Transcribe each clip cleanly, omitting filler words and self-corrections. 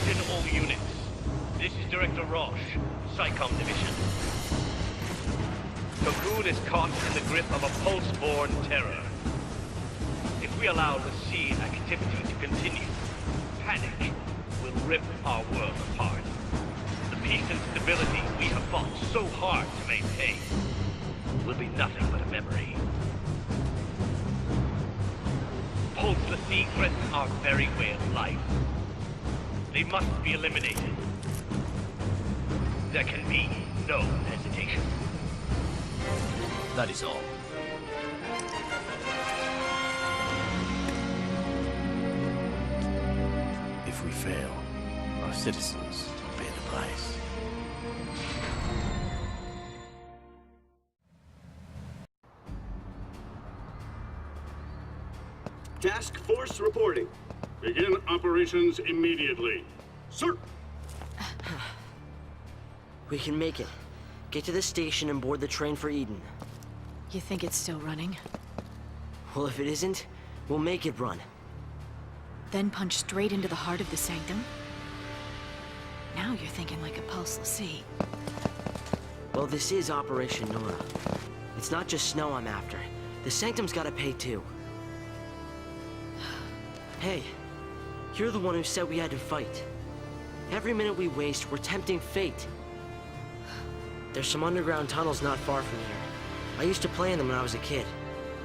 Attention all units. This is Director Roche, SciComm Division. Cocoon is caught in the grip of a pulse-borne terror. If we allow the Xiii activity to continue, panic will rip our world apart. The peace and stability we have fought so hard to maintain will be nothing but a memory. The Xiii threaten our very way of life. They must be eliminated. There can be no hesitation. That is all. If we fail, our citizens will pay the price. Task Force reporting. Begin operations immediately. Sir! We can make it. Get to the station and board the train for Eden. You think it's still running? Well, if it isn't, we'll make it run. Then punch straight into the heart of the Sanctum? Now you're thinking like a pulseless sea. Well, this is Operation Nora. It's not just snow I'm after. The Sanctum's gotta pay too. Hey, you're the one who said we had to fight. Every minute we waste, we're tempting fate. There's some underground tunnels not far from here. I used to play in them when I was a kid.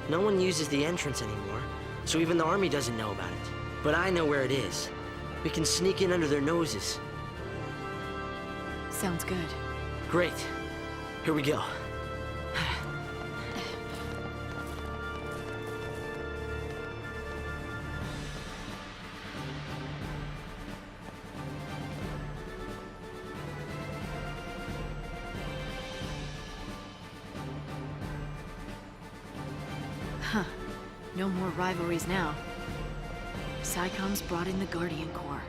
No one uses the entrance anymore, so even the army doesn't know about it. But I know where it is. We can sneak in under their noses. Sounds good. Great. Here we go. Huh. No more rivalries now. SciComm's brought in the Guardian Corps.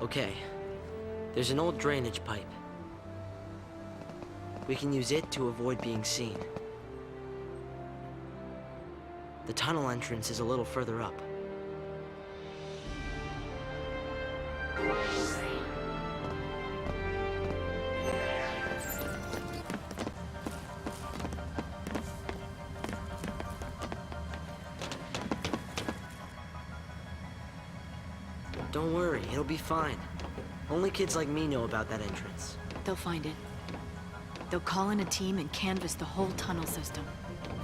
Okay. There's an old drainage pipe. We can use it to avoid being seen. The tunnel entrance is a little further up. Don't worry, it'll be fine. Only kids like me know about that entrance. They'll find it. They'll call in a team and canvass the whole tunnel system.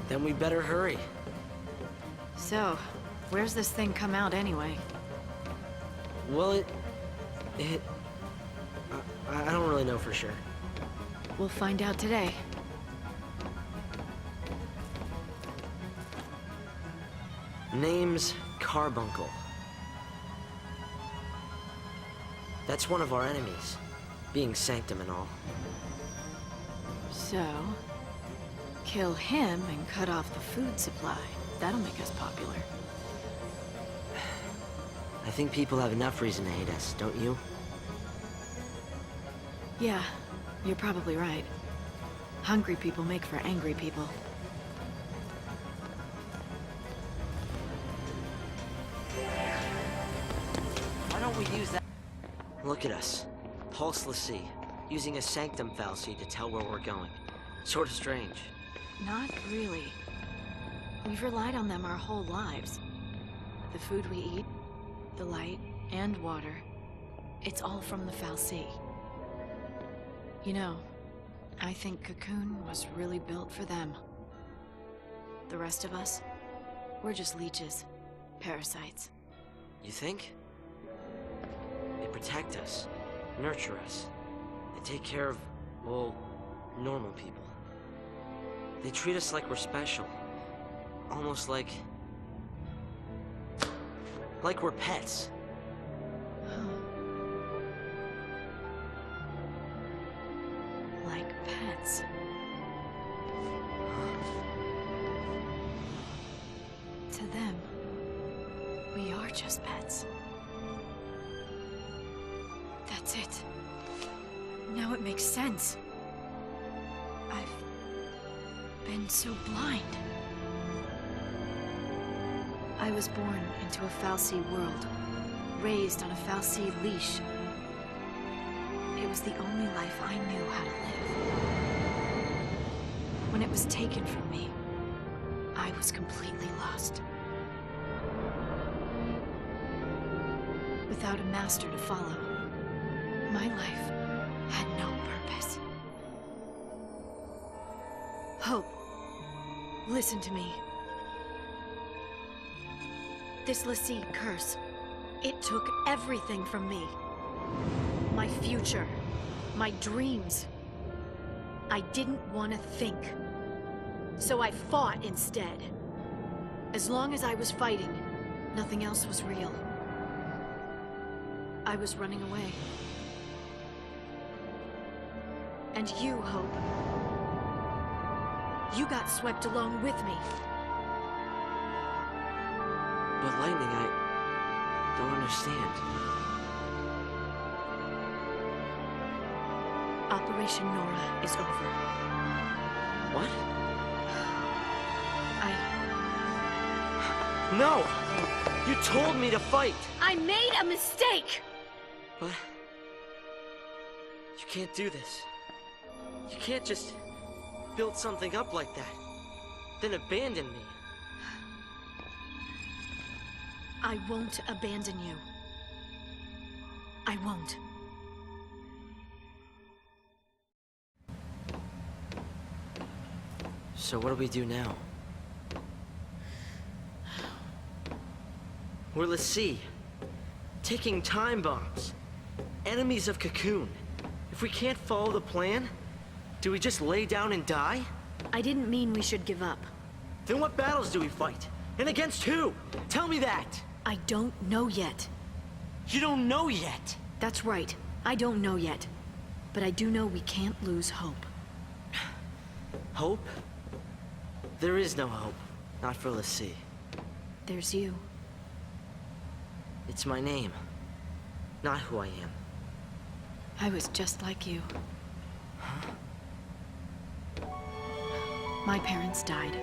Then we better hurry. So, where's this thing come out anyway? Well, I don't really know for sure. We'll find out today. Name's Carbuncle. That's one of our enemies, being Sanctum and all. So, kill him and cut off the food supply. That'll make us popular. I think people have enough reason to hate us, don't you? Yeah, you're probably right. Hungry people make for angry people. Why don't we use that? Look at us. Pulseless Sea, using a Sanctum fallacy to tell where we're going. Sort of strange. Not really. We've relied on them our whole lives. The food we eat, the light, and water, it's all from the Fal'Cie. You know, I think Cocoon was really built for them. The rest of us, we're just leeches, parasites. You think? They protect us, nurture us. They take care of, well, normal people. They treat us like we're special. Almost like we're pets. Like pets. To them, we are just pets. That's it. Now it makes sense. I've been so blind. I was born into a Fal'Cie world, raised on a Fal'Cie leash. It was the only life I knew how to live. When it was taken from me, I was completely lost. Without a master to follow, my life had no purpose. Hope, listen to me. This Xiii curse, it took everything from me. My future, my dreams. I didn't want to think. So I fought instead. As long as I was fighting, nothing else was real. I was running away. And you, Hope. You got swept along with me. But Lightning, I don't understand. Operation Nora is over. What? No! You told me to fight! I made a mistake! What? You can't do this. You can't just build something up like that, then abandon me. I won't abandon you. I won't. So what do we do now? We're Xiii, taking time bombs, enemies of Cocoon. If we can't follow the plan, do we just lay down and die? I didn't mean we should give up. Then what battles do we fight? And against who? Tell me that! I don't know yet. You don't know yet! That's right. I don't know yet. But I do know we can't lose hope. Hope? There is no hope. Not for Xiii. There's you. It's my name. Not who I am. I was just like you. Huh? My parents died.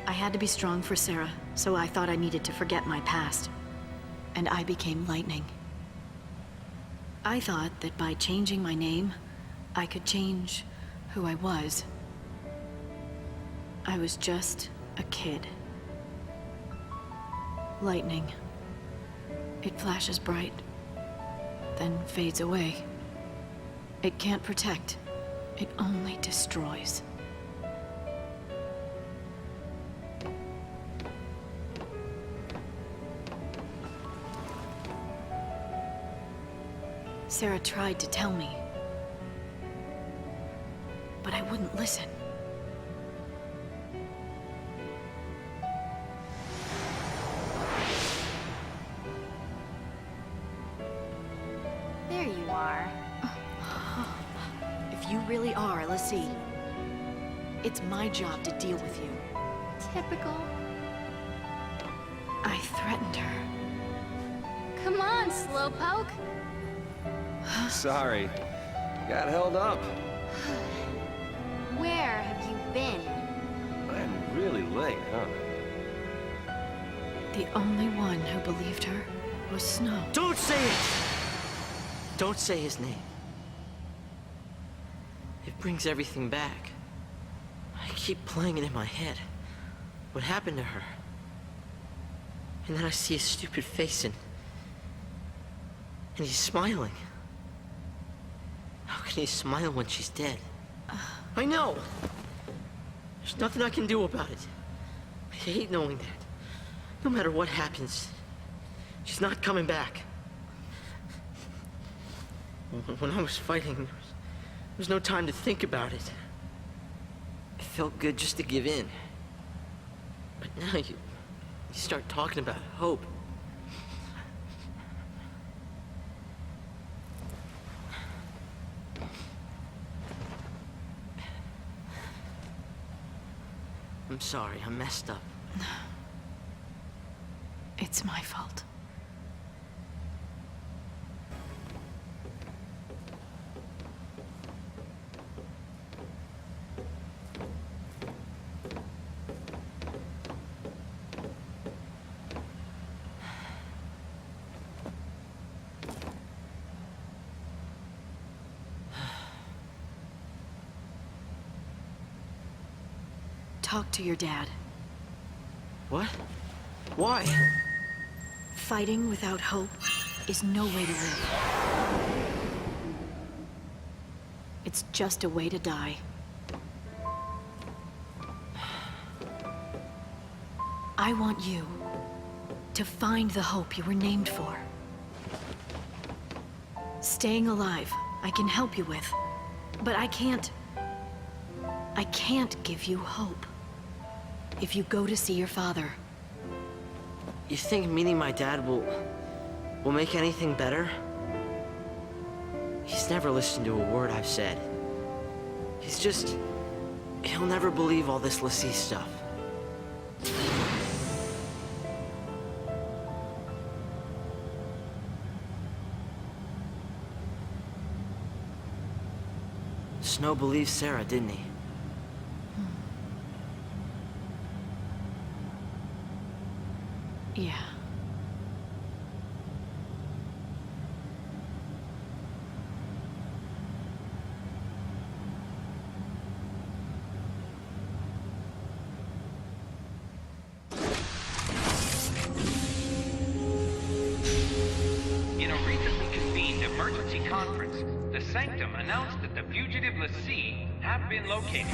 I had to be strong for Sarah, so I thought I needed to forget my past. And I became Lightning. I thought that by changing my name, I could change who I was. I was just a kid. Lightning. It flashes bright, then fades away. It can't protect. It only destroys. Sarah tried to tell me, but I wouldn't listen. There you are. If you really are Xiii, it's my job to deal with you. Typical. I threatened her. Come on, slowpoke. Sorry. Got held up. Where have you been? I'm really late, huh? The only one who believed her was Snow. Don't say it! Don't say his name. It brings everything back. I keep playing it in my head. What happened to her? And then I see his stupid face and he's smiling. How can he smile when she's dead? I know! There's nothing I can do about it. I hate knowing that. No matter what happens, she's not coming back. When I was fighting, there was no time to think about it. It felt good just to give in. But now you start talking about hope. I'm sorry, I messed up. It's my fault. talk to your dad. What? Why? Fighting without hope is no way to live. It's just a way to die. I want you to find the hope you were named for. Staying alive, I can help you with, but I can't give you hope. If you go to see your father. You think meeting my dad will make anything better? He's never listened to a word I've said. He'll never believe all this Xiii stuff. Snow believed Sarah, didn't he? Yeah. In a recently convened emergency conference, the Sanctum announced that the fugitive Xiii have been located.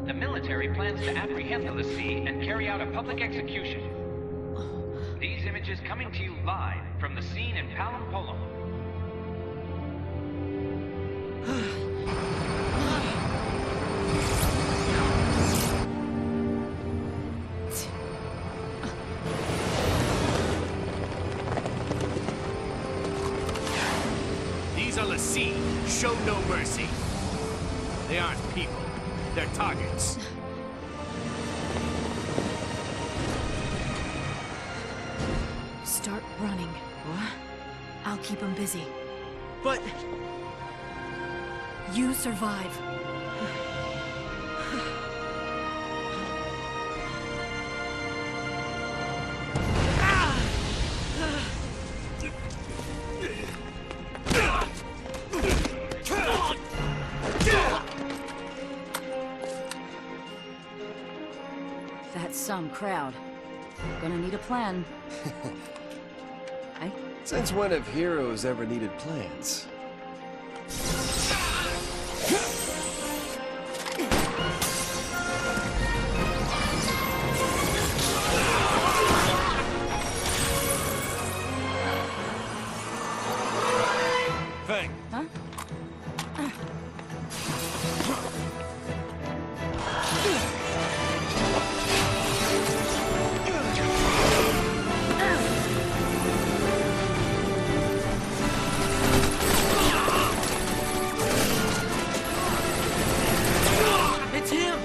The military plans to apprehend the Xiii and carry out a public execution. These images coming to you live from the scene in Palumpolum. These are Xiii. Show no mercy. They aren't people. They're targets. Start running. What? I'll keep him busy. But... You survive. That's some crowd. Gonna need a plan. Since when have heroes ever needed plans? Thing. Huh? It's him!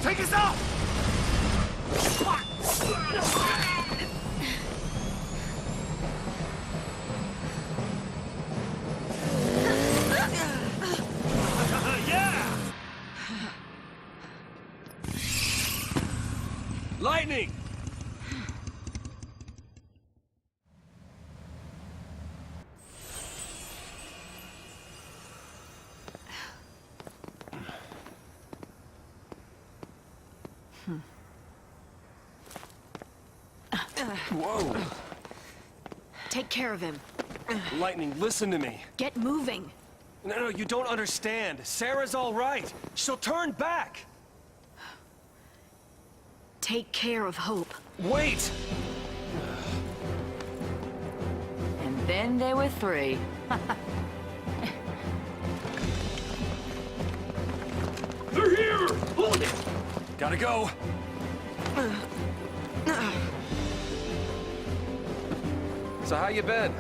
Take us out! Yeah! Lightning! Whoa! Take care of him. Lightning, listen to me. Get moving. No, you don't understand. Sarah's all right. She'll turn back. Take care of Hope. Wait! And then there were three. They're here! Hold it! Gotta go. So how you been?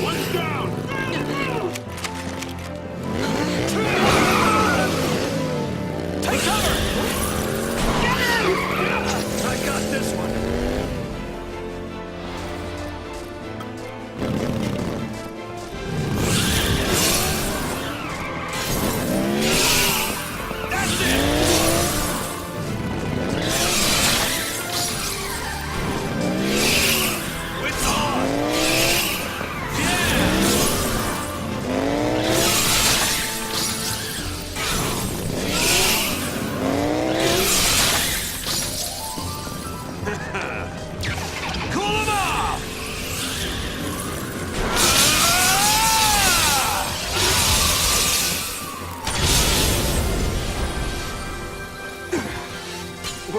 One's down!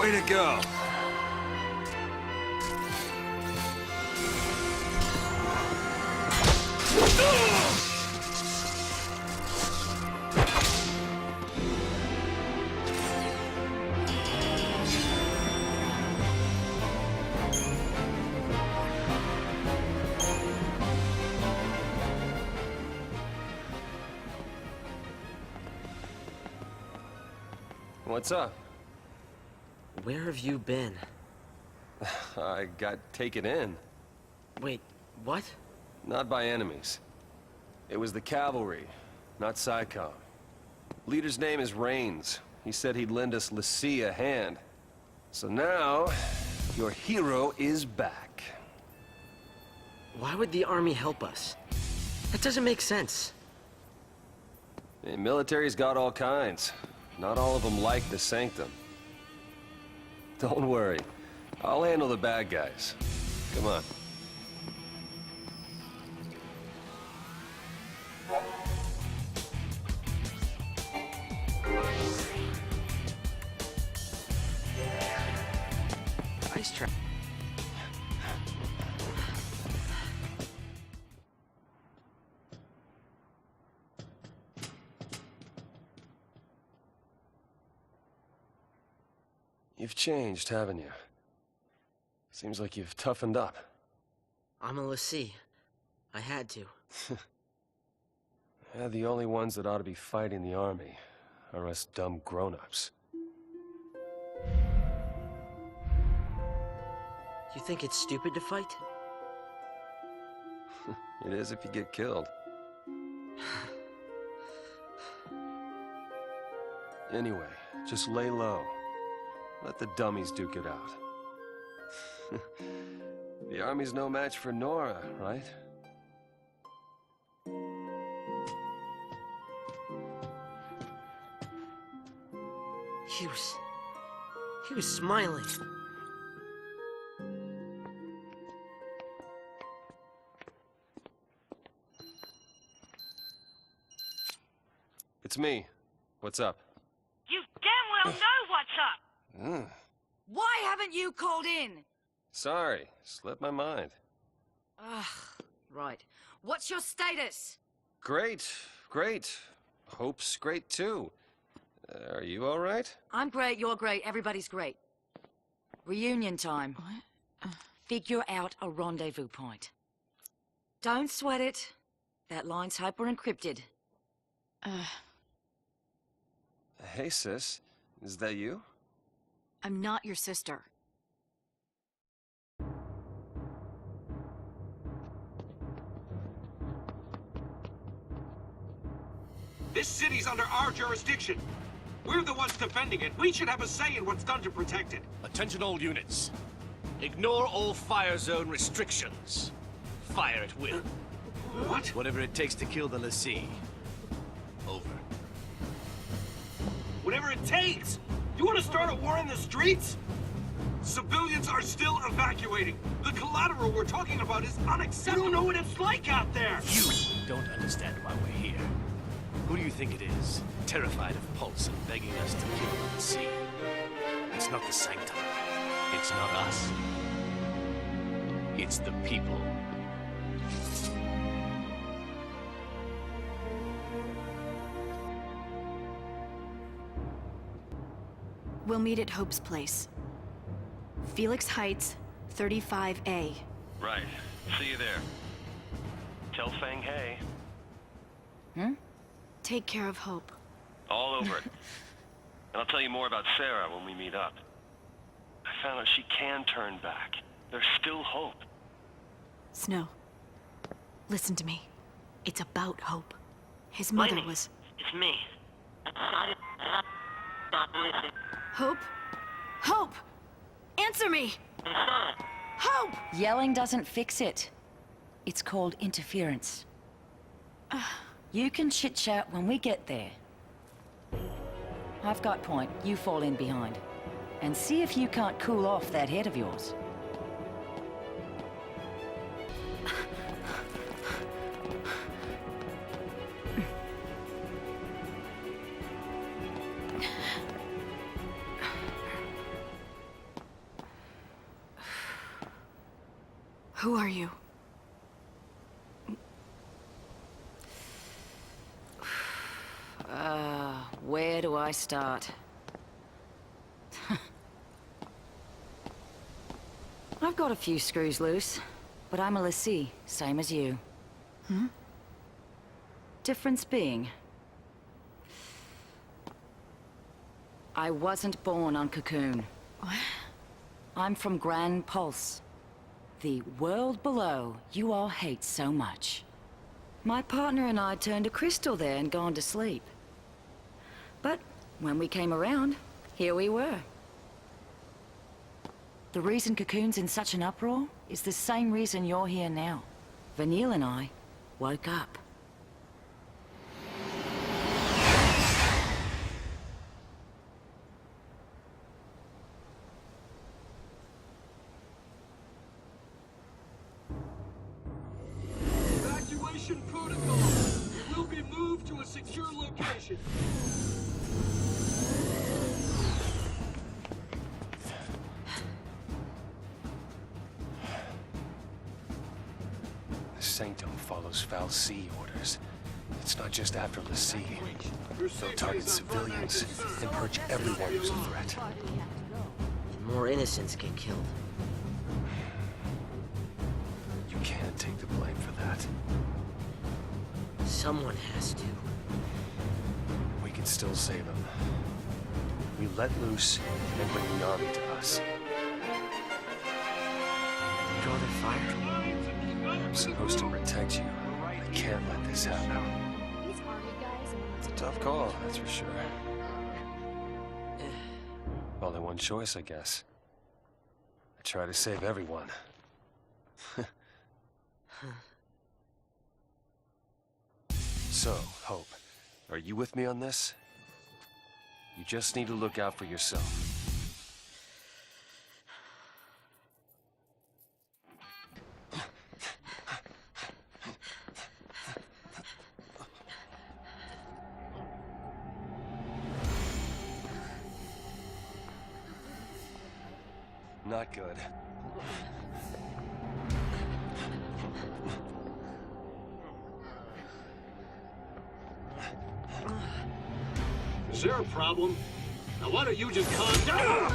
Way to go. What's up? Where have you been? I got taken in. Wait, what? Not by enemies. It was the cavalry, not SciComm. Leader's name is Rains. He said he'd lend us Xiii a hand. So now, your hero is back. Why would the army help us? That doesn't make sense. The military's got all kinds. Not all of them like the Sanctum. Don't worry. I'll handle the bad guys. Come on. Ice trap. You've changed, haven't you? Seems like you've toughened up. I'm a Xiii. I had to. Yeah, the only ones that ought to be fighting the army are us dumb grown-ups. You think it's stupid to fight? It is if you get killed. Anyway, just lay low. Let the dummies duke it out. The army's no match for Nora, right? He was smiling. It's me. What's up? You damn well know what's up! Why haven't you called in? Sorry, slipped my mind. Ugh, right. What's your status? Great, great. Hope's great too. Are you all right? I'm great, you're great, everybody's great. Reunion time. What? Figure out a rendezvous point. Don't sweat it. That line's hyper-encrypted. Hey, sis. Is that you? I'm not your sister. This city's under our jurisdiction. We're the ones defending it. We should have a say in what's done to protect it. Attention all units. Ignore all fire zone restrictions. Fire at will. What? Whatever it takes to kill the Xiii. Over. Whatever it takes! You want to start a war in the streets? Civilians are still evacuating. The collateral we're talking about is unacceptable. You don't know what it's like out there! You don't understand why we're here. Who do you think it is? Terrified of Pulse and begging us to kill the Xiii. It's not the Sanctum. It's not us. It's the people. We'll meet at Hope's place. Felix Heights, 35A. Right. See you there. Tell Fang hey. Take care of Hope. All over it. And I'll tell you more about Sarah when we meet up. I found out she can turn back. There's still hope. Snow, listen to me. It's about Hope. His mother Lightning. was... It's me. Hope? Hope! Answer me! Hope! Yelling doesn't fix it. It's called interference. You can chit-chat when we get there. I've got point. You fall in behind. And see if you can't cool off that head of yours. Who are you? Where do I start? I've got a few screws loose, but I'm a Xiii, same as you. Hmm? Difference being, I wasn't born on Cocoon. What? I'm from Grand Pulse, the world below you all hate so much. My partner and I turned to crystal there and gone to sleep. But when we came around, here we were. The reason Cocoon's in such an uproar is the same reason you're here now. Vanille and I woke up. Evacuation protocol. We'll be moved to a secure location. The Sanctum follows Xiii orders. It's not just after Xiii. They'll target civilians and purge everyone who's a threat. And more innocents get killed. You can't take the blame for that. Someone has to. We can still save them. We let loose and bring the army to us. Draw their fire? I'm supposed to protect you. I can't let this happen. It's a tough call, that's for sure. Only one choice, I guess. I try to save everyone. So, Hope, are you with me on this? You just need to look out for yourself. Not good. Is there a problem? Now why don't you just calm down?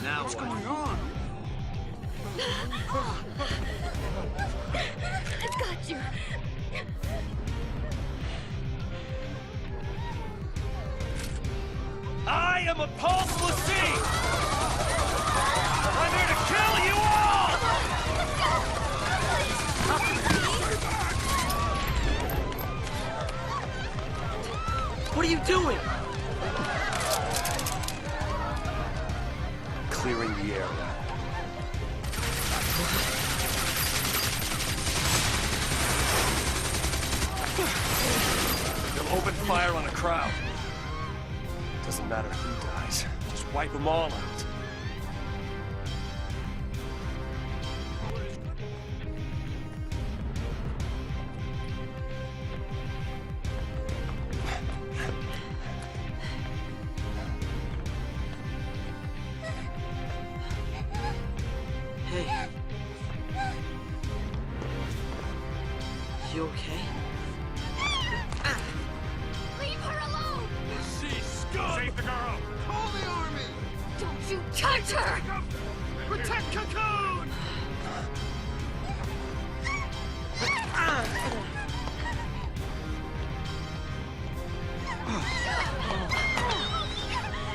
Now what's going on? I've got you. I am a Pulse Xiii! I'm here to kill you all! What are you doing? Clearing the area. They'll open fire on a crowd. Doesn't matter who dies. Just wipe them all out. Hey. You okay? Leave her alone! Save the girl! Call the army! Don't you touch her! Protect Cocoon!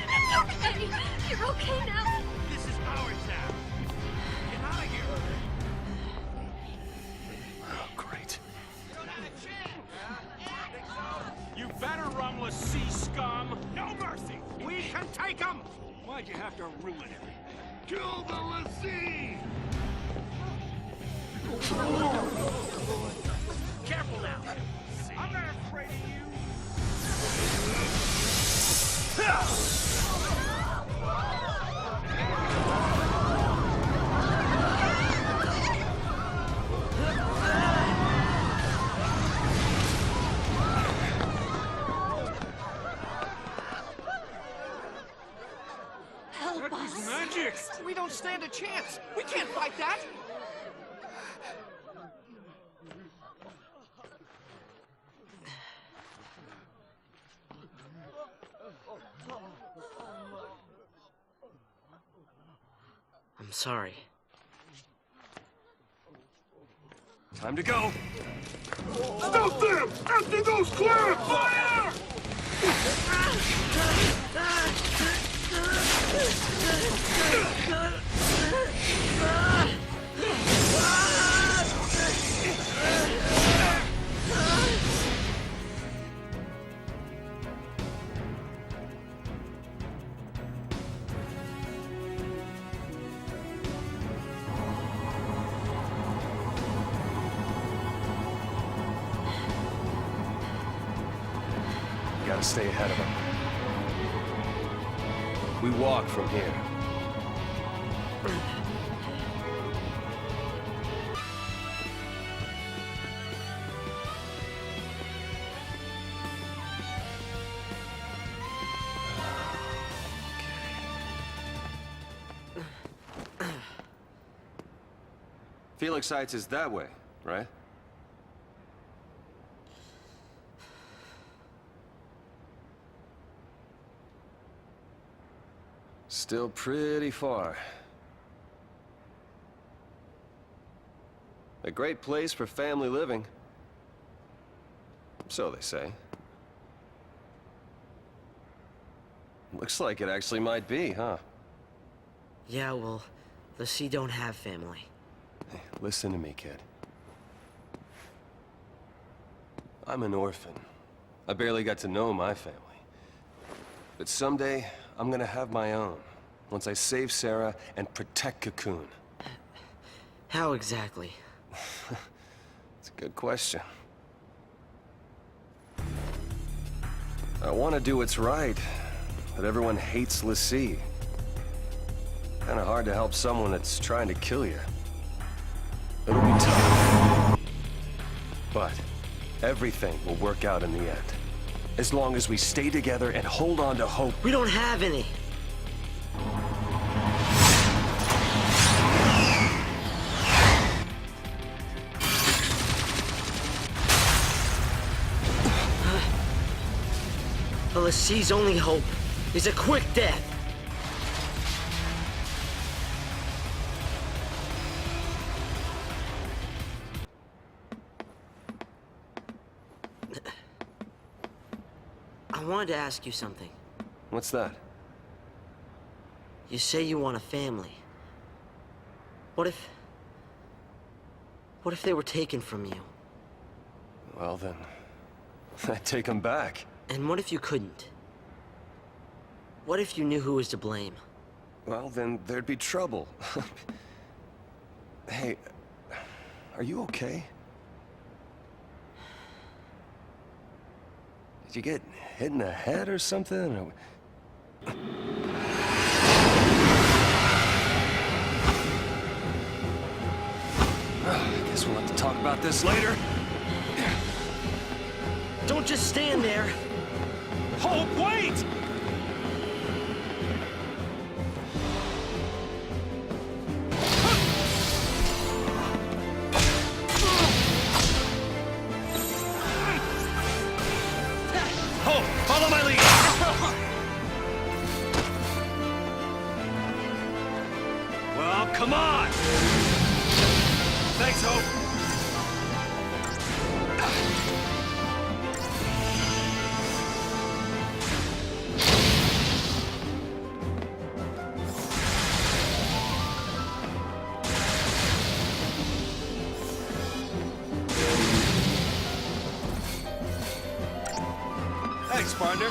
It's okay! You're okay now! This is our town! Get out of here! Oh, great. You better run, Xiii scum! No mercy! We can take him! Why'd you have to ruin it? Kill the Xiii! Careful now! I'm not afraid of you! Help us! Magic! We don't don't stand a chance. We can't fight that. I'm sorry. Time to go. Stop them! Empty those clips! Fire! Gotta stay ahead of them. We walk from here. Felix Heights is that way, right? Still pretty far. A great place for family living. So they say. Looks like it actually might be, huh? Yeah, well, the Xiii don't have family. Hey, listen to me, kid. I'm an orphan. I barely got to know my family. But someday, I'm gonna have my own. Once I save Sarah and protect Cocoon. How exactly? It's a good question. I want to do what's right, but everyone hates Xiii. Kinda hard to help someone that's trying to kill you. It'll be tough. But everything will work out in the end. As long as we stay together and hold on to hope. We don't have any! The Xii's only hope is a quick death. I wanted to ask you something. What's that? You say you want a family. What if they were taken from you? Well then, I'd take them back. And what if you couldn't? What if you knew who was to blame? Well, then there'd be trouble. Hey, are you okay? Did you get hit in the head or something? I guess we'll have to talk about this later. Don't just stand there! Hope, wait! Hope, follow my lead! Well, come on! Thanks, Hope! Thanks, partner.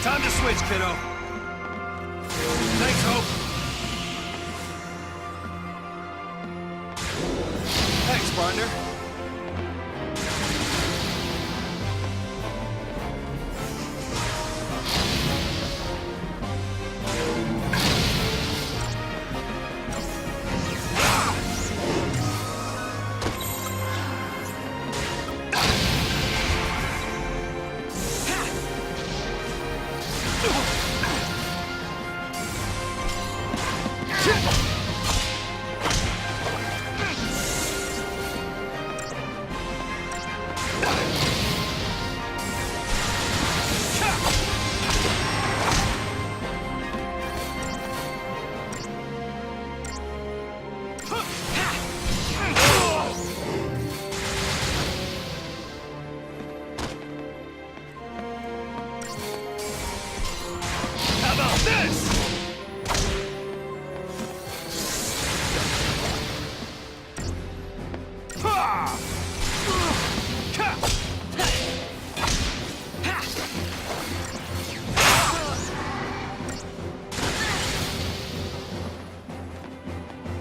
Time to switch, kiddo. Thanks, Hope. Thanks, partner.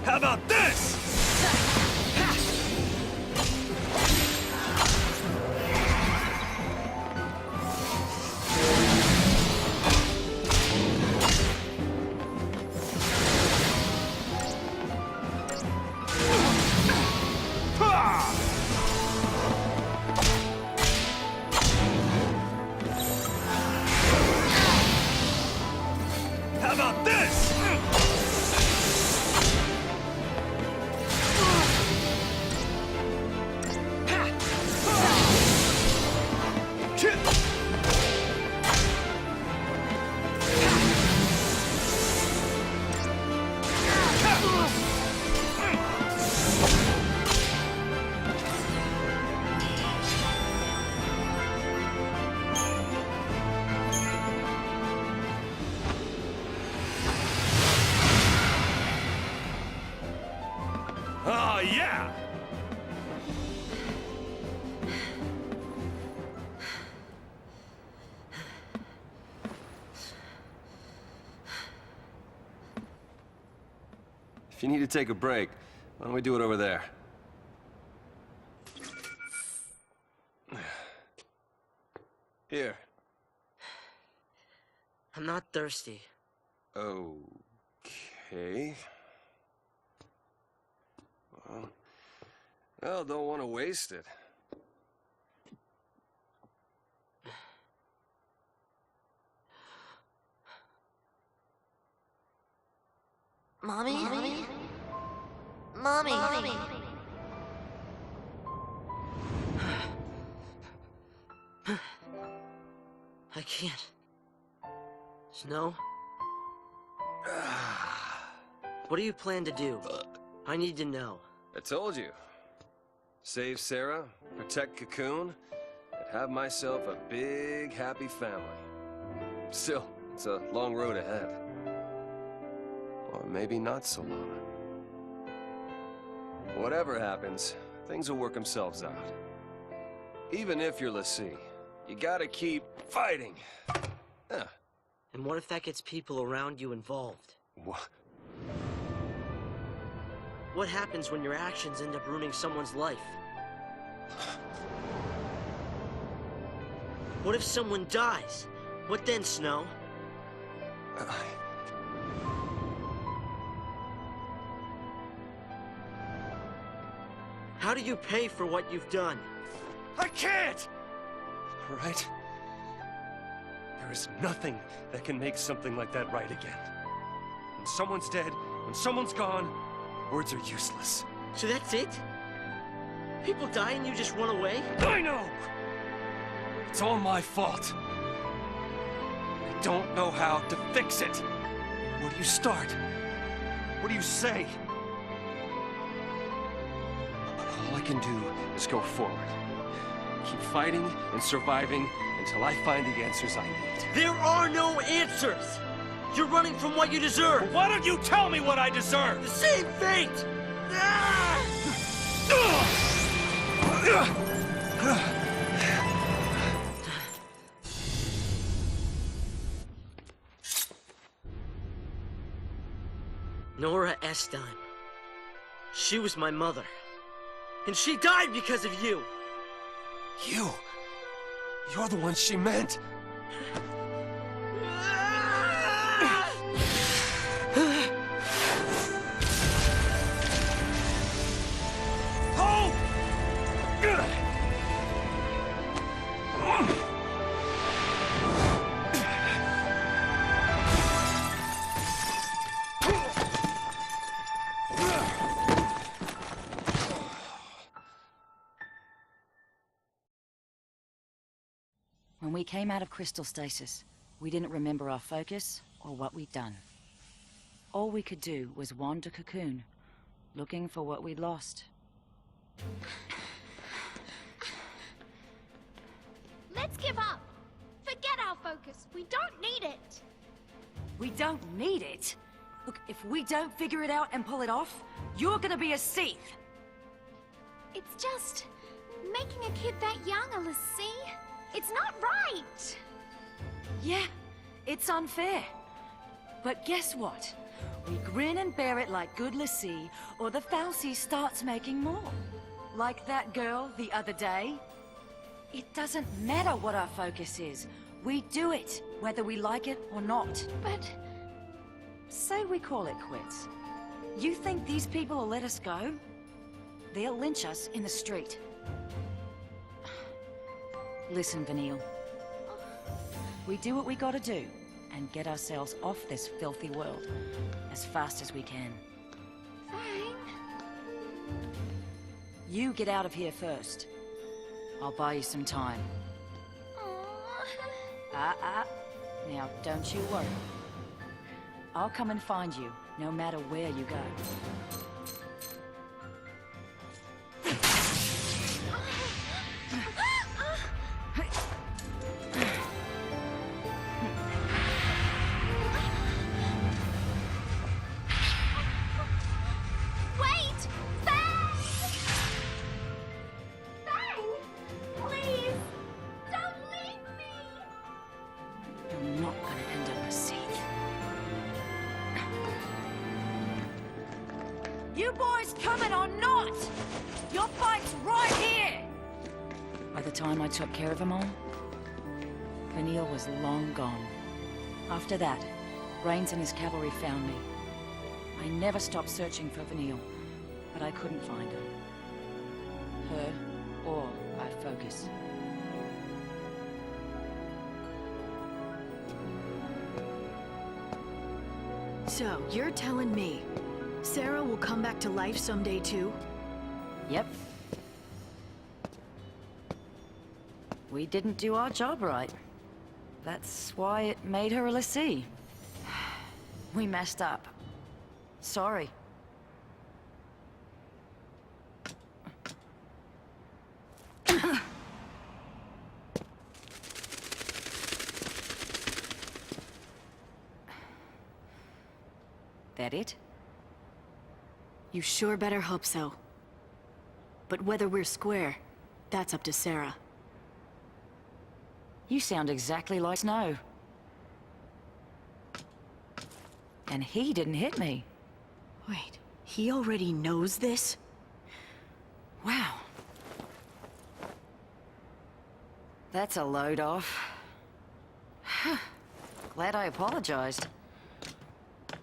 How about this? How about this? Oh, yeah! If you need to take a break, why don't we do it over there? Here. I'm not thirsty. Okay. Well, don't want to waste it. Mommy? Mommy? I can't. Snow? What do you plan to do? I need to know. I told you. Save Sarah, protect Cocoon, and have myself a big, happy family. Still, it's a long road ahead. Or maybe not so long. Whatever happens, things will work themselves out. Even if you're Xiii, you gotta keep fighting. And what if that gets people around you involved? What? What happens when your actions end up ruining someone's life? What if someone dies? What then, Snow? How do you pay for what you've done? I can't! All right? There is nothing that can make something like that right again. When someone's dead, when someone's gone, words are useless. So that's it? People die and you just run away? I know! It's all my fault. I don't know how to fix it. Where do you start? What do you say? All I can do is go forward. Keep fighting and surviving until I find the answers I need. There are no answers! You're running from what you deserve! Well, why don't you tell me what I deserve? The same fate! Nora Estine. She was my mother. And she died because of you! You? You're the one she meant! When we came out of crystal stasis, we didn't remember our focus or what we'd done. All we could do was wander Cocoon, looking for what we'd lost. Let's give up. Forget our focus. We don't need it. We don't need it? Look, if we don't figure it out and pull it off, you're gonna be a Xiii. It's just making a kid that young a Xiii. It's not right! Yeah, it's unfair. But guess what? We grin and bear it like good Xiii, or the Xiii starts making more. Like that girl the other day. It doesn't matter what our focus is. We do it, whether we like it or not. But... Say we call it quits. You think these people will let us go? They'll lynch us in the street. Listen, Vanille. We do what we gotta do, and get ourselves off this filthy world as fast as we can. Fang? You get out of here first. I'll buy you some time. Now, don't you worry. I'll come and find you, no matter where you go. Wait! Fang! Fang! Please! Don't leave me! You're not gonna end up a Xiii. You boys coming or not? Your fight's right here! By the time I took care of them all, Vanille was long gone. After that, Rains and his cavalry found me. I never stopped searching for Vanille, but I couldn't find her. Her or our focus. So, you're telling me Sarah will come back to life someday too? Yep. We didn't do our job right. That's why it made her a Xiii. We messed up. Sorry. That it? You sure better hope so. But whether we're square, that's up to Sarah. You sound exactly like Snow. And he didn't hit me. Wait, he already knows this? Wow. That's a load off. Glad I apologized.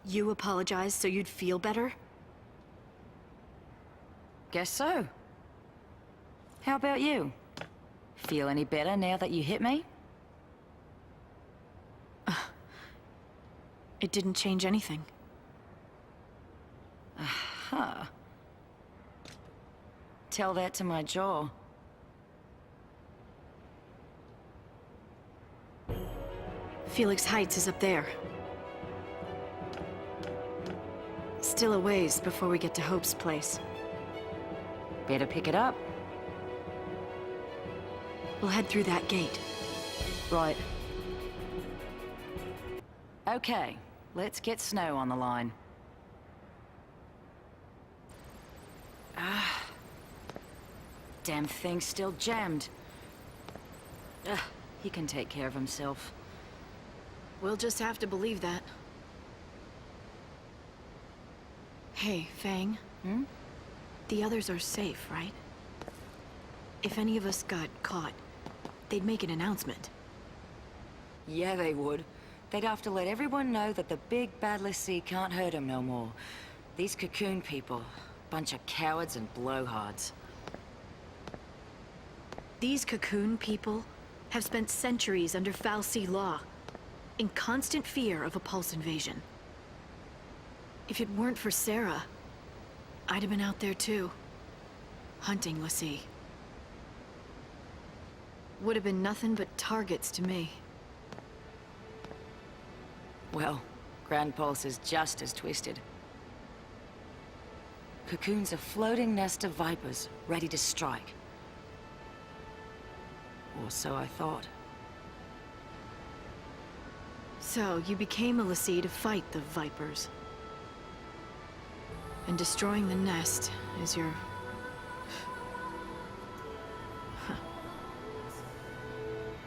You apologized so you'd feel better? Guess so. How about you? Feel any better now that you hit me? It didn't change anything. Huh. Tell that to my jaw. Felix Heights is up there. Still a ways before we get to Hope's place. Better pick it up. We'll head through that gate. Right. Okay, let's get Snow on the line. Damn thing's still jammed. He can take care of himself. We'll just have to believe that. Hey, Fang. Hmm? The others are safe, right? If any of us got caught, they'd make an announcement. Yeah, they would. They'd have to let everyone know that the big bad Xiii can't hurt them no more. These cocoon people, bunch of cowards and blowhards. These cocoon people have spent centuries under Xiii law, in constant fear of a pulse invasion. If it weren't for Sarah, I'd have been out there too, hunting Xiii. Would have been nothing but targets to me. Well, Grand Pulse is just as twisted. Cocoon's a floating nest of vipers, ready to strike. Or so I thought. So, you became a Xiii to fight the Vipers. And destroying the nest is your...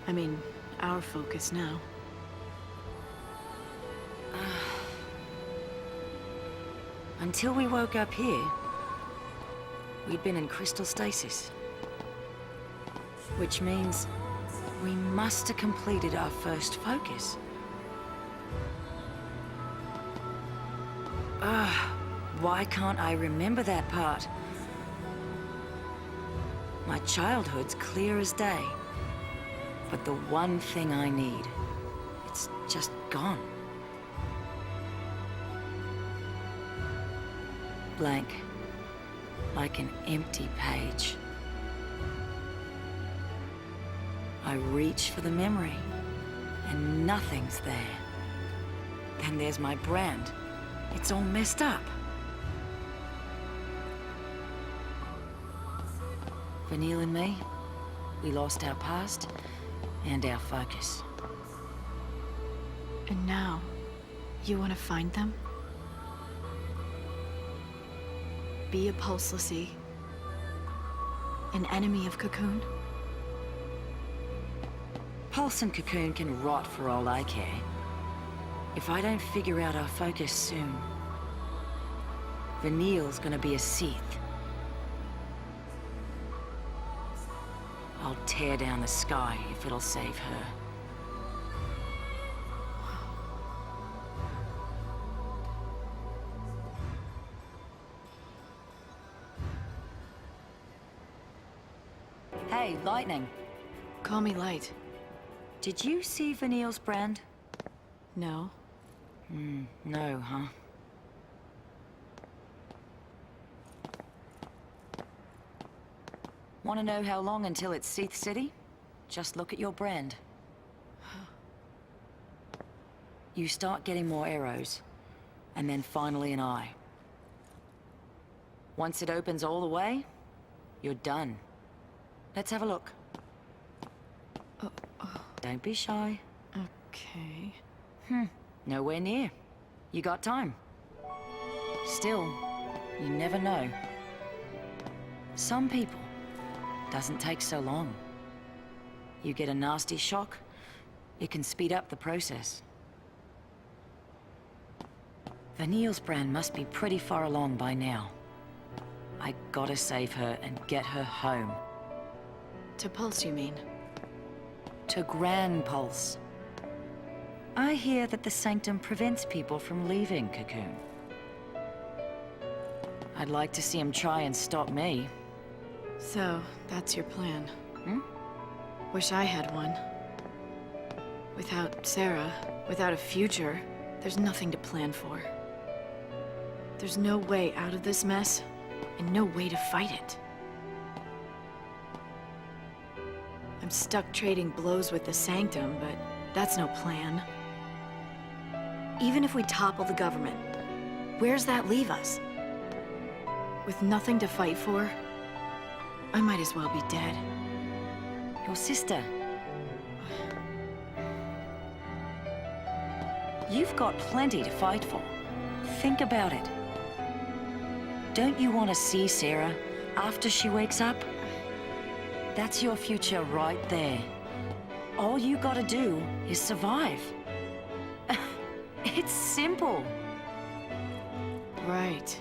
I mean, our focus now. Until we woke up here, we'd been in crystal stasis. Which means we must have completed our first focus. Why can't I remember that part? My childhood's clear as day. But the one thing I need, it's just gone. Blank. Like an empty page. I reach for the memory, and nothing's there. Then there's my brand. It's all messed up. Vanille and me, we lost our past and our focus. And now, you want to find them? Be a Pulse Xiii? An enemy of Cocoon? Pulse and Cocoon can rot for all I care. If I don't figure out our focus soon, Vanille's gonna be a Xiii. I'll tear down the sky if it'll save her. Hey, Lightning. Call me Light. Did you see Vanille's brand? No. No, huh? Want to know how long until it's Xiii City? Just look at your brand. You start getting more arrows, and then finally an eye. Once it opens all the way, you're done. Let's have a look. Don't be shy. Okay. Nowhere near. You got time. Still, you never know. Some people, doesn't take so long. You get a nasty shock, it can speed up the process. Vanille's brand must be pretty far along by now. I gotta save her and get her home. To Pulse, you mean? To Gran Pulse. I hear that the Sanctum prevents people from leaving Cocoon. I'd like to see him try and stop me. So, that's your plan. Wish I had one. Without Sarah, without a future, there's nothing to plan for. There's no way out of this mess, and no way to fight it. I'm stuck trading blows with the Sanctum, but that's no plan. Even if we topple the government, where's that leave us? With nothing to fight for, I might as well be dead. Your sister. You've got plenty to fight for. Think about it. Don't you want to see Sarah after she wakes up? That's your future right there. All you gotta do is survive. It's simple. Right.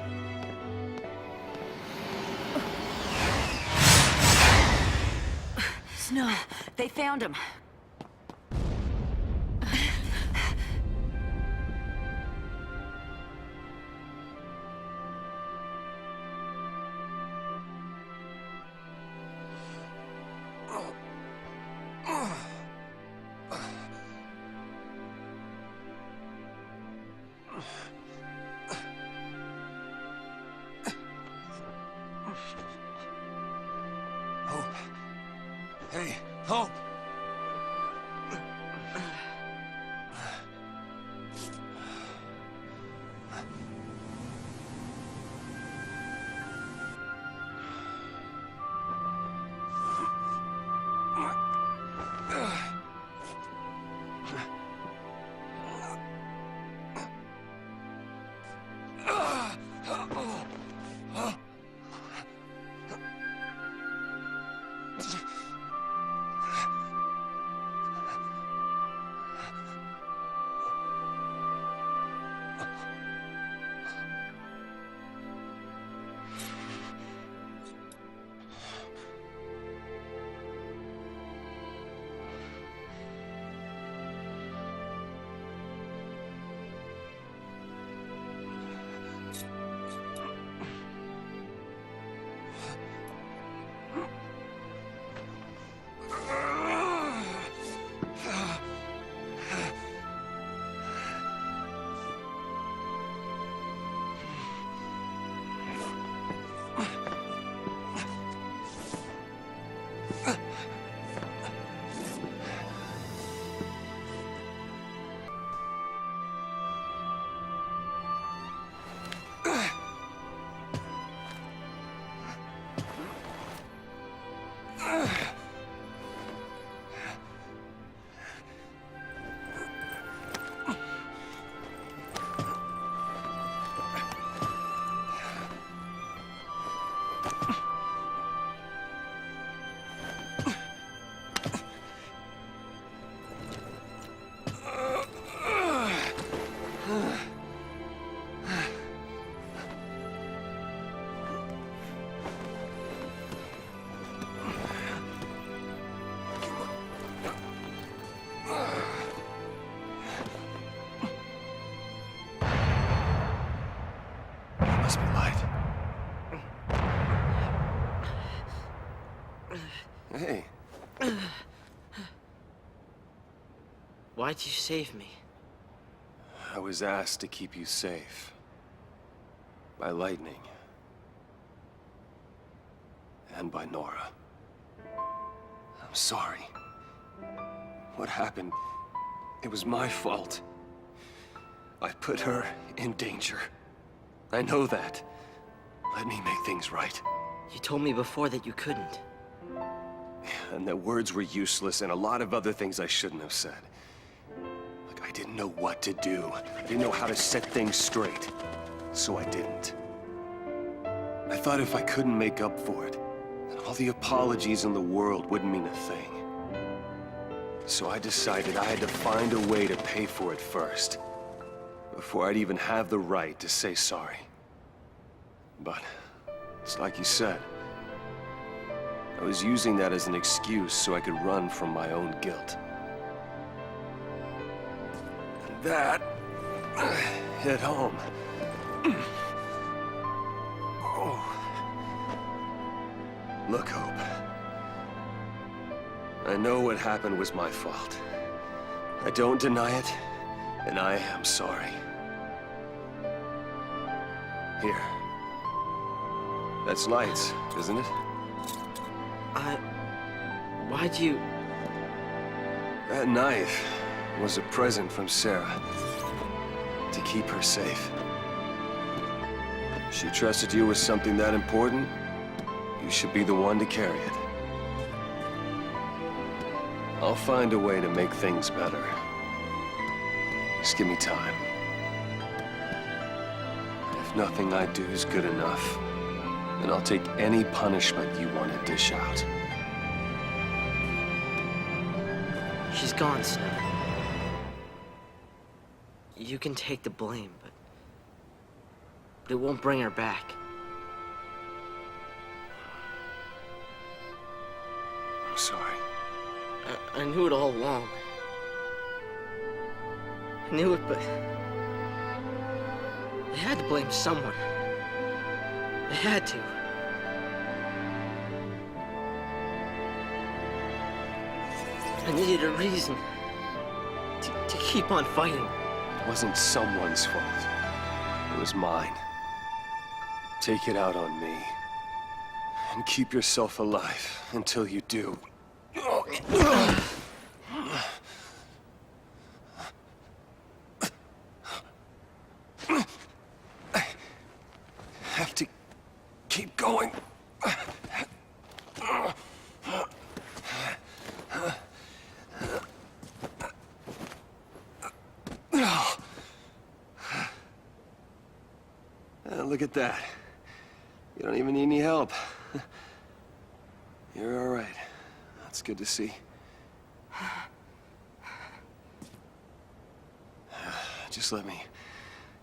Snow, they found him. Hey, Hope! Must be light. Hey. Why'd you save me? I was asked to keep you safe. By lightning. And by Nora. I'm sorry. What happened, it was my fault. I put her in danger. I know that. Let me make things right. You told me before that you couldn't. And that words were useless and a lot of other things I shouldn't have said. Like, I didn't know what to do. I didn't know how to set things straight. So I didn't. I thought if I couldn't make up for it, then all the apologies in the world wouldn't mean a thing. So I decided I had to find a way to pay for it first, before I'd even have the right to say sorry. But, it's like you said. I was using that as an excuse so I could run from my own guilt. And that hit home. Oh. Look, Hope. I know what happened was my fault. I don't deny it, and I am sorry. Here. That's lights, isn't it? Why'd you... That knife was a present from Sarah. To keep her safe. She trusted you with something that important. You should be the one to carry it. I'll find a way to make things better. Just give me time. If nothing I do is good enough, then I'll take any punishment you want to dish out. She's gone, Snow. You can take the blame, but it won't bring her back. I'm sorry. I knew it all along. I knew it, but... they had to blame someone. They had to. I needed a reason to keep on fighting. It wasn't someone's fault. It was mine. Take it out on me. And keep yourself alive until you do. I have to keep going. Look at that. You don't even need any help. You're all right. That's good to see. Just let me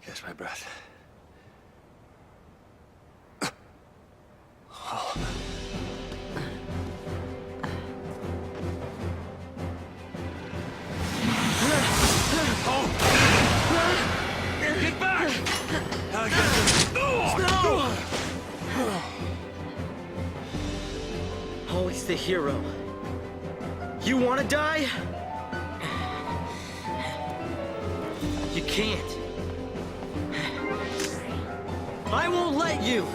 catch my breath. Oh. Get back! Always the hero. You want to die? You can't. I won't let you.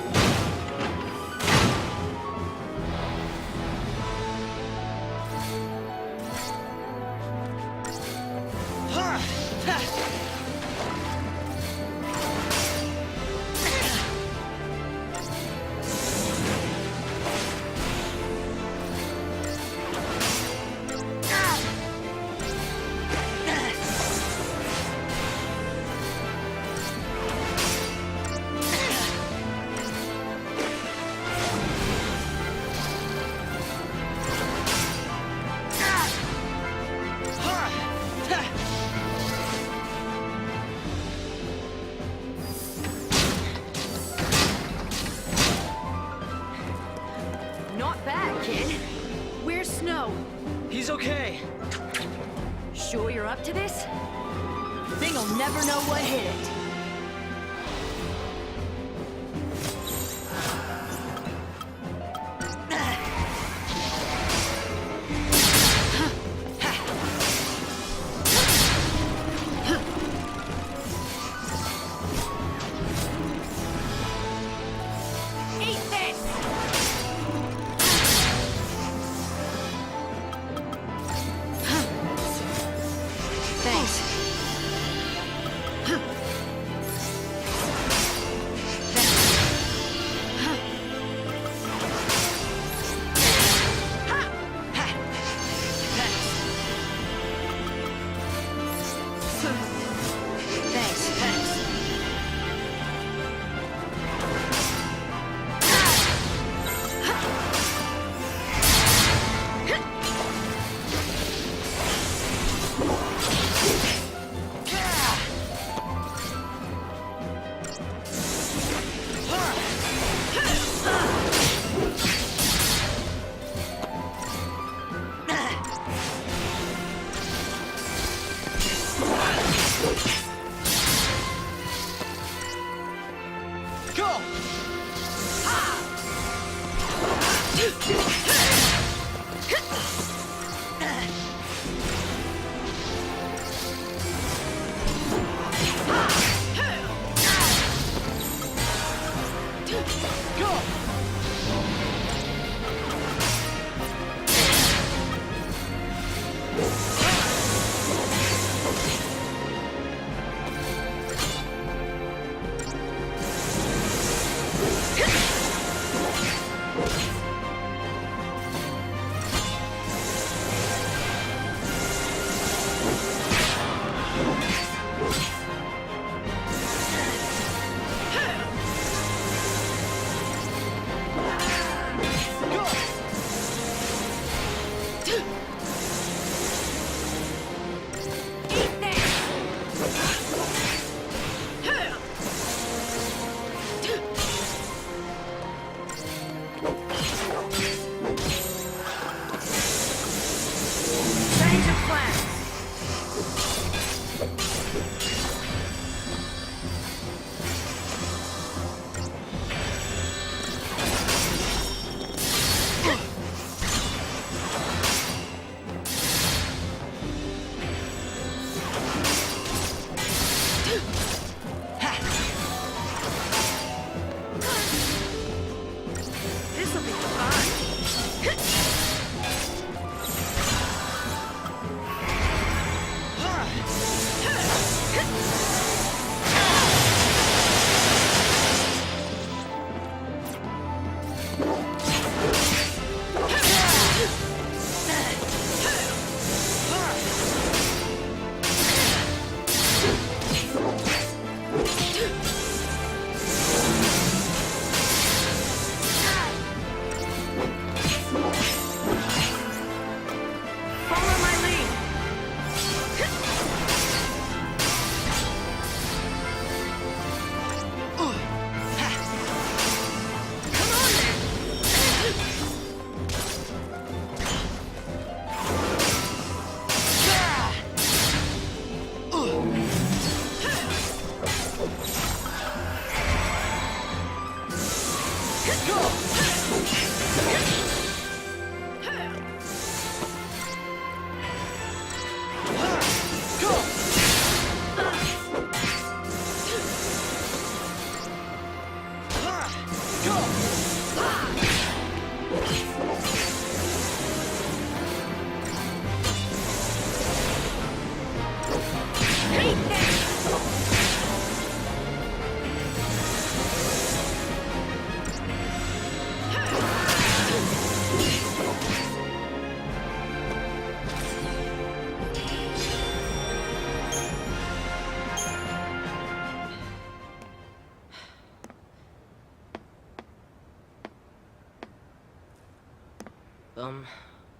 up to this? Thing'll never know what hit it.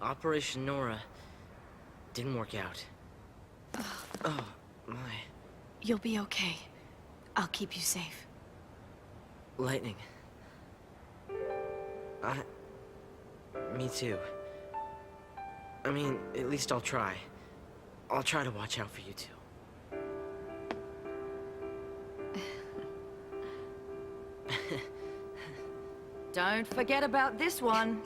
Operation Nora didn't work out. Oh, my. You'll be okay. I'll keep you safe. Lightning. Me too. I mean, at least I'll try. I'll try to watch out for you two. Don't forget about this one.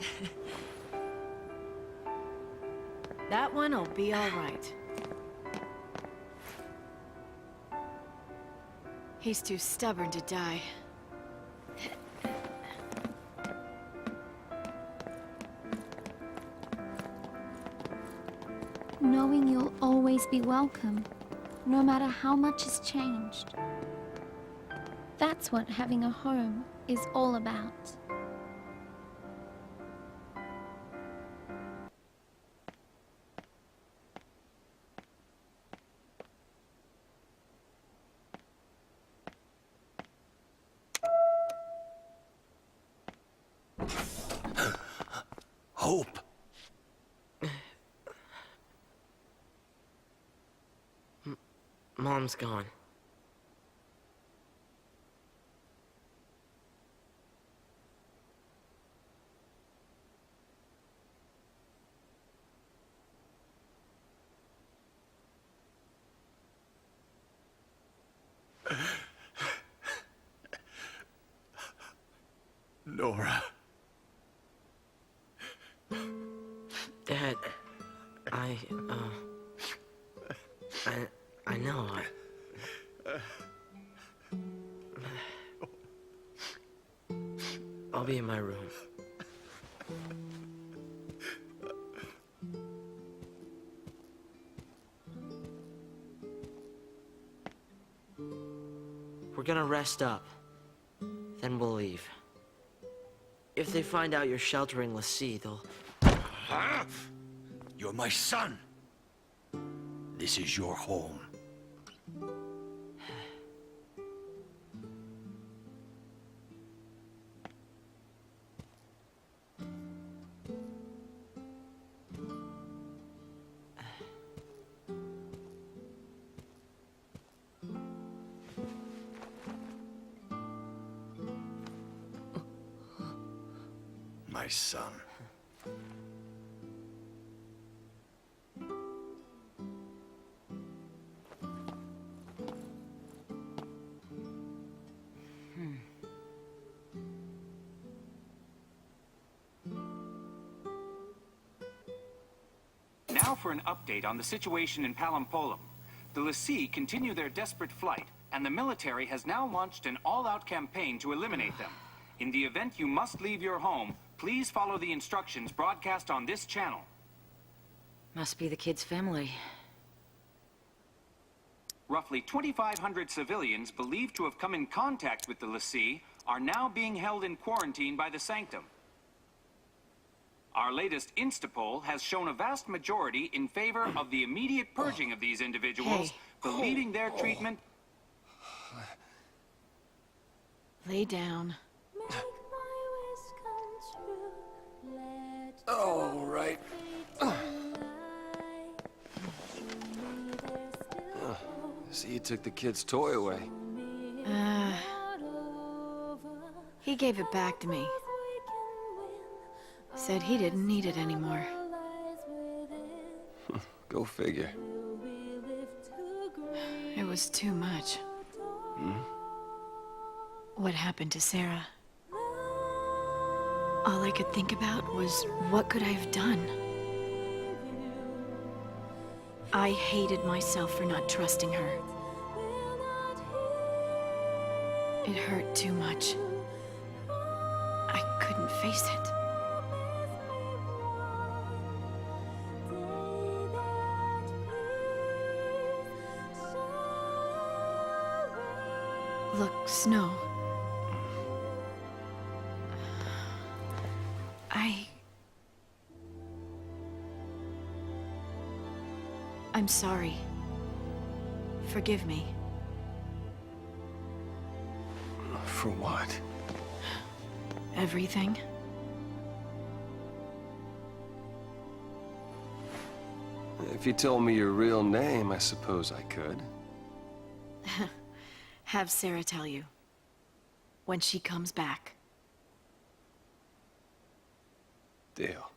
That one'll be all right. He's too stubborn to die. Knowing you'll always be welcome, no matter how much has changed. That's what having a home is all about. Hope. Mom's gone. Nora. Dad, I know. I'll be in my room. We're gonna rest up. Then we'll leave. If they find out you're sheltering Xiii, they'll... Huh? You're my son. This is your home. My son. Now for an update on the situation in Palumpolum. The Xiii continue their desperate flight, and the military has now launched an all-out campaign to eliminate them. In the event you must leave your home, please follow the instructions broadcast on this channel. Must be the kid's family. Roughly 2,500 civilians believed to have come in contact with the Xiii are now being held in quarantine by the Sanctum. Our latest Instapoll has shown a vast majority in favor of the immediate purging of these individuals, believing their treatment... Lay down. All right. See, you took the kid's toy away. He gave it back to me. Said he didn't need it anymore. Go figure. It was too much. What happened to Sarah? All I could think about was, what could I have done? I hated myself for not trusting her. It hurt too much. I couldn't face it. Look, Snow. I'm sorry. Forgive me. For what? Everything. If you told me your real name, I suppose I could. Have Sarah tell you. When she comes back. Deal.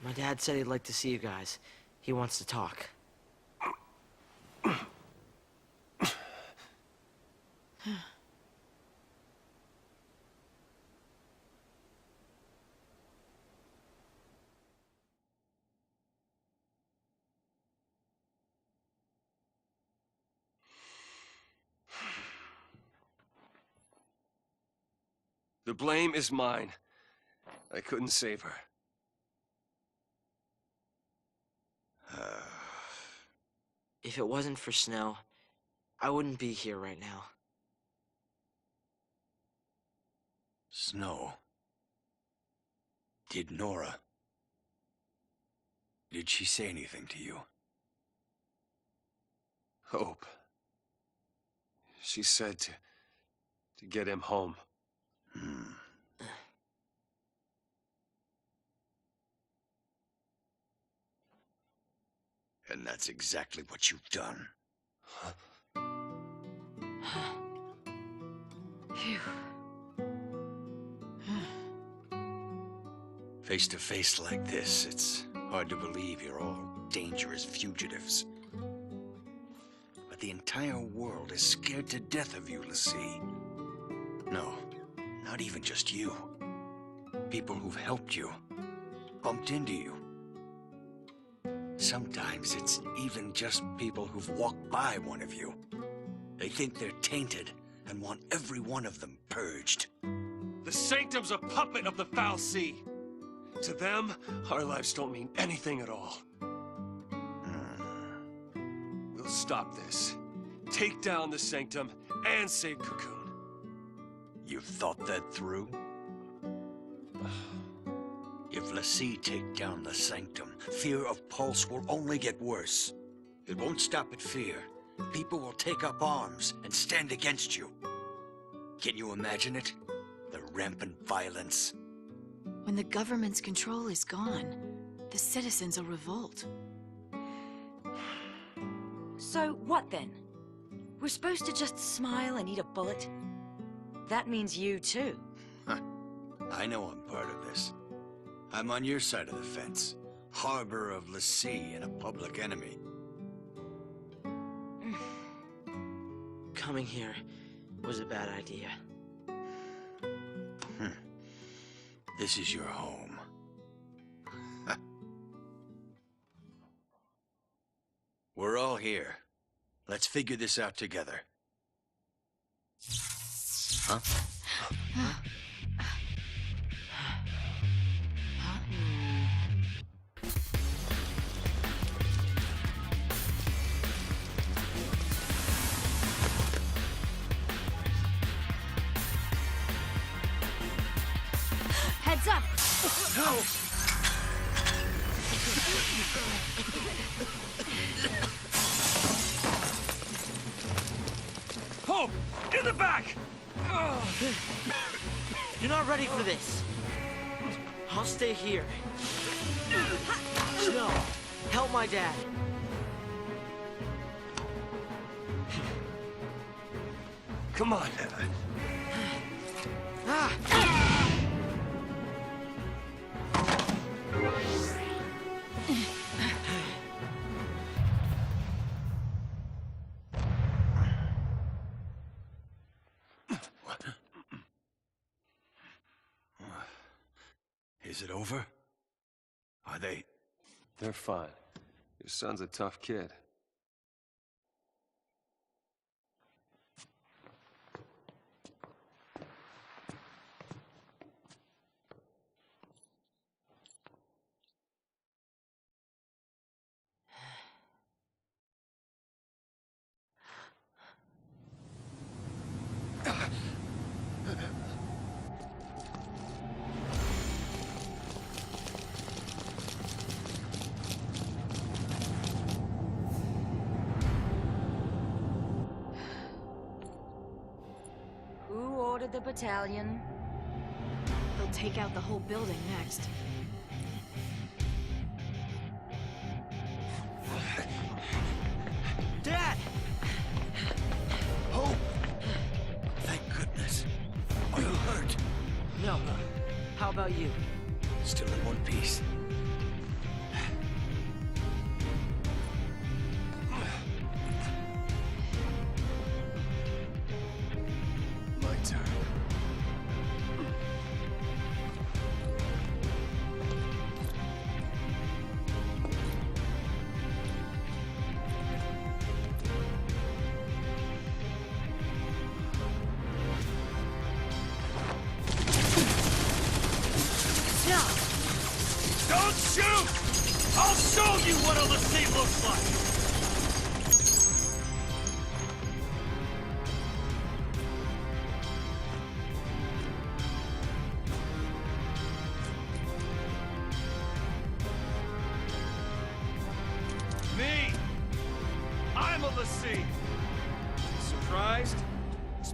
My dad said he'd like to see you guys. He wants to talk. The blame is mine. I couldn't save her. If it wasn't for Snow, I wouldn't be here right now. Snow. Did Nora... Did she say anything to you? Hope. She said to get him home. And that's exactly what you've done. Phew. Face to face like this, it's hard to believe you're all dangerous fugitives. But the entire world is scared to death of you, Xiii. No, not even just you. People who've helped you, bumped into you. Sometimes it's even just people who've walked by one of you. They think they're tainted and want every one of them purged. The Sanctum's a puppet of the Foul Sea. To them, our lives don't mean anything at all. We'll stop this. Take down the Sanctum and save Cocoon. You've thought that through? If Xiii take down the Sanctum, fear of Pulse will only get worse. It won't stop at fear. People will take up arms and stand against you. Can you imagine it? The rampant violence. When the government's control is gone, the citizens will revolt. So what then? We're supposed to just smile and eat a bullet? That means you too. I know I'm part of this. I'm on your side of the fence. Harbor of Xiii and a public enemy. Coming here was a bad idea. This is your home. We're all here. Let's figure this out together. Huh? Heads up! No! Hope! In the back! You're not ready for this. I'll stay here. Snow, help my dad. Come on. Is it over? Are they... They're fine. Your son's a tough kid. The battalion. They'll take out the whole building next. Dad! Oh! Thank goodness. Are you hurt? No. How about you? Still in one piece.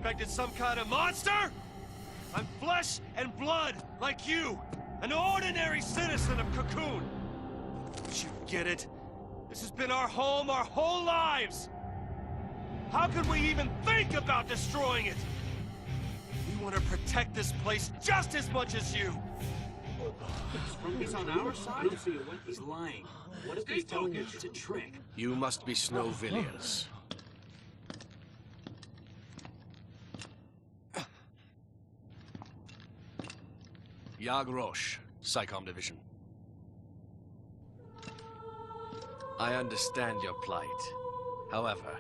expected some kind of monster? I'm flesh and blood, like you. An ordinary citizen of Cocoon. Don't you get it? This has been our home our whole lives. How could we even think about destroying it? We want to protect this place just as much as you. He's on our side? He's lying. What if he's telling us it's a trick? You must be Snowvillians. Yag Rosh, SciComm Division. I understand your plight. However,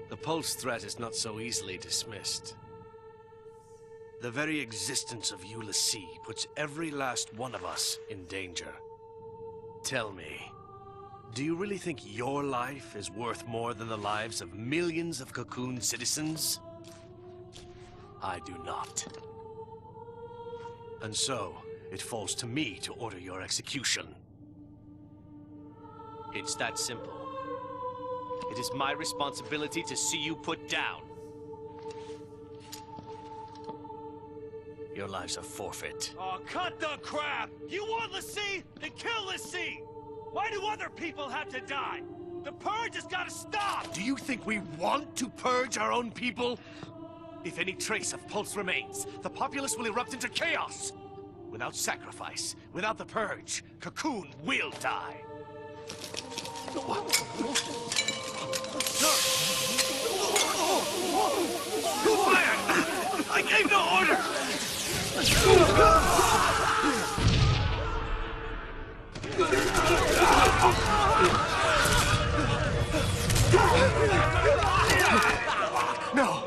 the Pulse threat is not so easily dismissed. The very existence of Xiii puts every last one of us in danger. Tell me, do you really think your life is worth more than the lives of millions of Cocoon citizens? I do not. And so, it falls to me to order your execution. It's that simple. It is my responsibility to see you put down. Your lives are forfeit. Oh, cut the crap! You want Xiii? Then kill Xiii! Why do other people have to die? The purge has got to stop! Do you think we want to purge our own people? If any trace of Pulse remains, the populace will erupt into chaos! Without sacrifice, without the purge, Cocoon will die! Fire! I gave no order! No!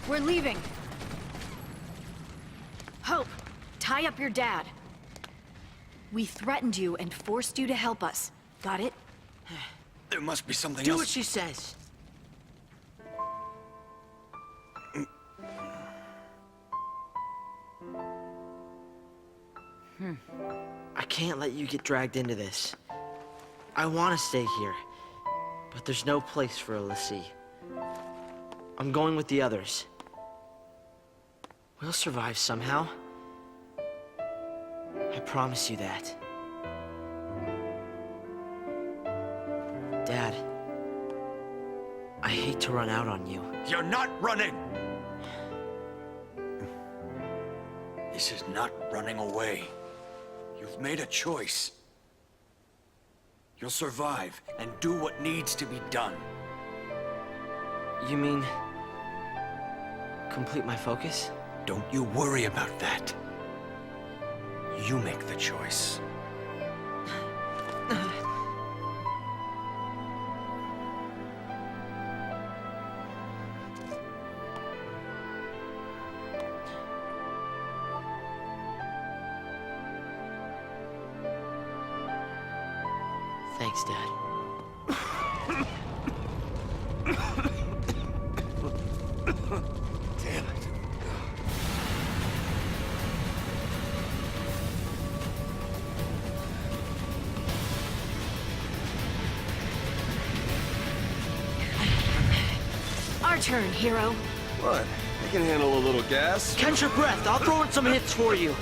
We're leaving. Hope, tie up your dad. We threatened you and forced you to help us. Got it? There must be something Do else. what she says. I can't let you get dragged into this. I want to stay here, but there's no place for a Xiii. I'm going with the others. We'll survive somehow. I promise you that. Dad, I hate to run out on you. You're not running! This is not running away. You've made a choice. You'll survive and do what needs to be done. You mean... complete my focus? Don't you worry about that. You make the choice. Thanks, Dad. Damn it. Our turn, hero. What? I can handle a little gas. Catch your breath. I'll throw in some hits for you.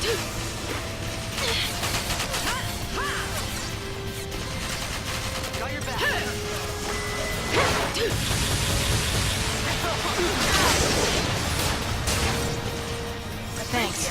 Got your back. Thanks.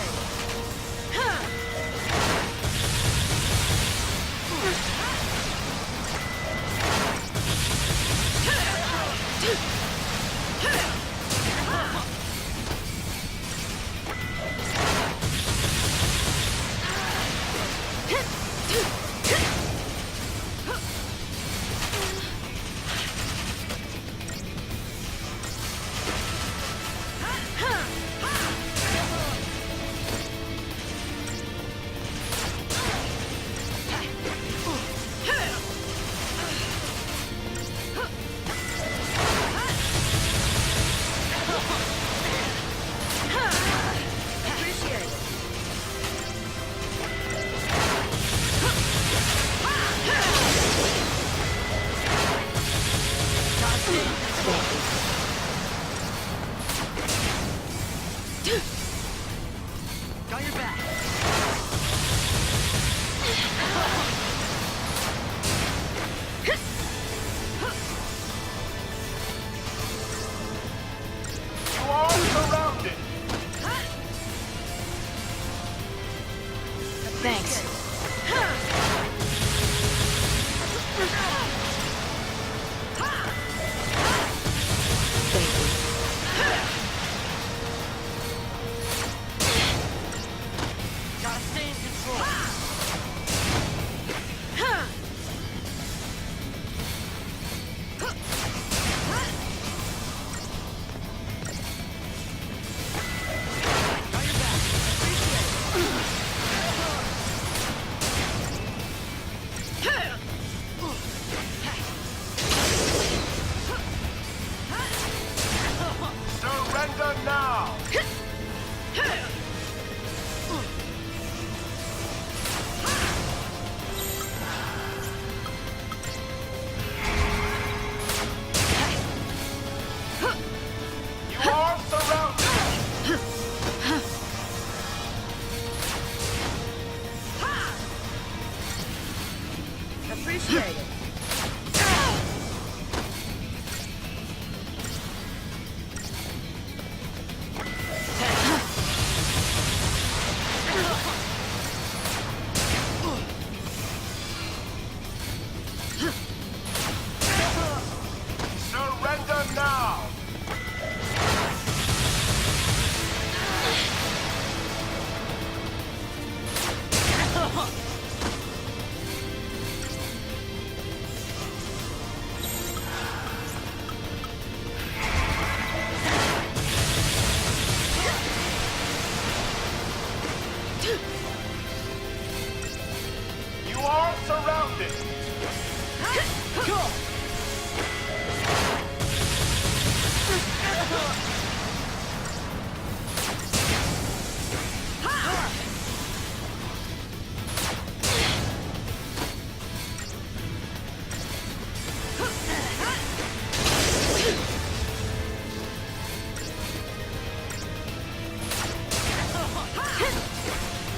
Got your back. You are surrounded! Thanks. Gotta stay in control. Got your back. Surrender now! You are surrounded! Appreciate it. Surrender now! You are surrounded!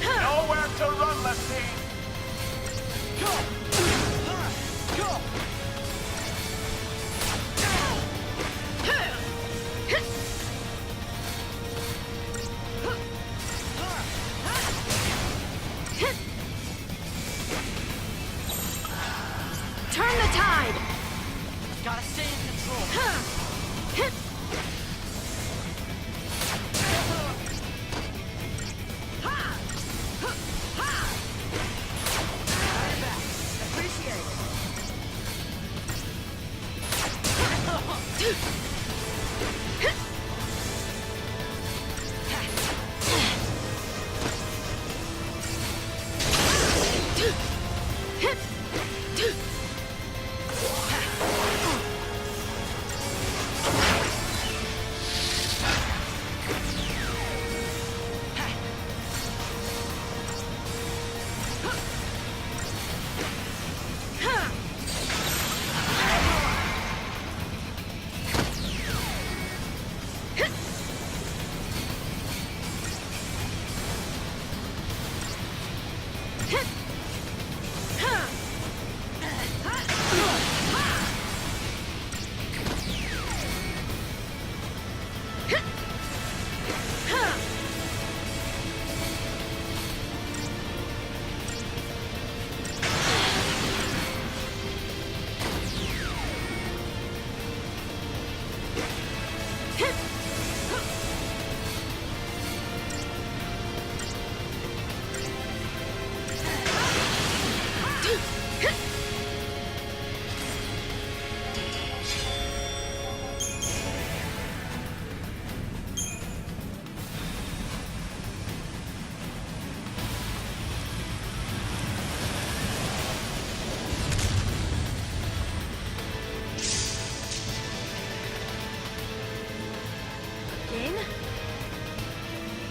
Nowhere to run, Xiii! Turn the tide! Gotta stay in control.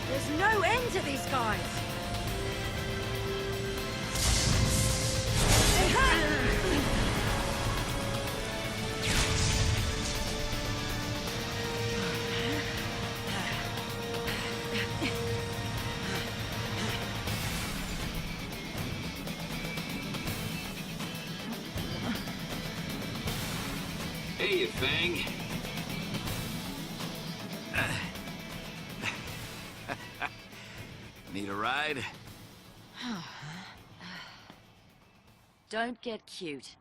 There's no end to these guys! Hey, you thing. Need a ride? Don't get cute.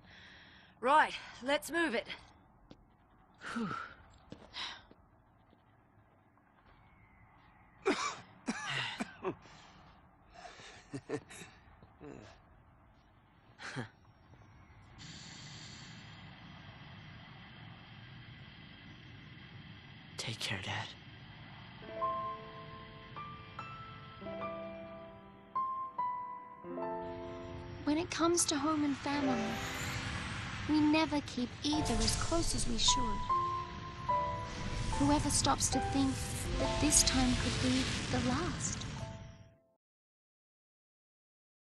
Right, let's move it. Take care, Dad. When it comes to home and family, we never keep either as close as we should. Whoever stops to think that this time could be the last?